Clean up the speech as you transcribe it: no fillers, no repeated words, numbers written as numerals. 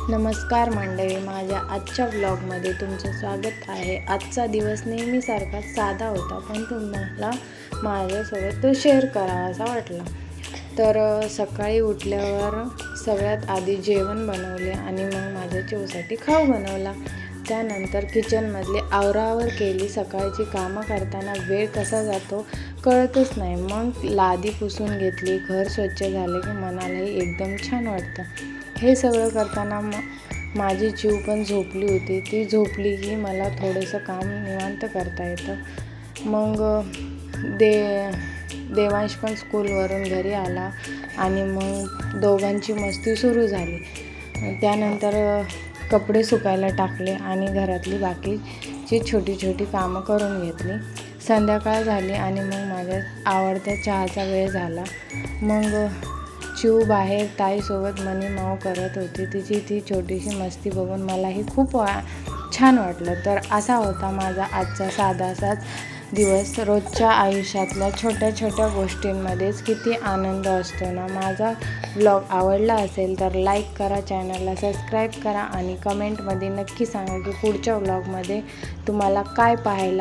नमस्कार मंडळी, माझ्या आजच्या व्लॉगमध्ये तुमचं स्वागत आहे। आजचा दिवस नेहमीसारखा साधा होता, पण तुम्हाला माझ्यासोबत तो शेअर करावासा वाटला। तर सकाळी उठल्यावर सगळ्यात आधी जेवण बनवले आणि मग माझ्या चिवसाठी खाऊ बनवला। त्यानंतर किचनमधली आवरावर केली। सकाळची कामं करताना वेळ कसा जातो कळतच नाही। मग लादी पुसून घेतली, घर स्वच्छ झाले की मनालाही एकदम छान वाटतं। हे सगळं करताना माझी चिव पण झोपली होती। ती झोपली की मला थोडंसं काम निवांत करता येतं। मग देवांश पण स्कूलवरून घरी आला आणि मग दोघांची मस्ती सुरू झाली। त्यानंतर कपडे सुकायला टाकले आणि घरातली बाकीची छोटी छोटी कामं करून घेतली। संध्याकाळ झाली आणि मग माझ्या आवडत्या चहाचा वेळ झाला। मग चिव बाहेर ताईसोबत मनीमाऊ करत होती। तिची ती छोटीशी मस्ती बघून मलाही खूप छान वाटलं। तर असा होता माझा आजचा साधासाच दिवस। रोजच्या आयुष्यातल्या छोट्या छोट्या गोष्टींमध्येच किती आनंद असतो ना। माझा व्लॉग आवडला असेल तर लाईक करा, चॅनलला सबस्क्राईब करा आणि कमेंटमध्ये नक्की सांगा की पुढच्या व्लॉगमध्ये तुम्हाला काय पाहायला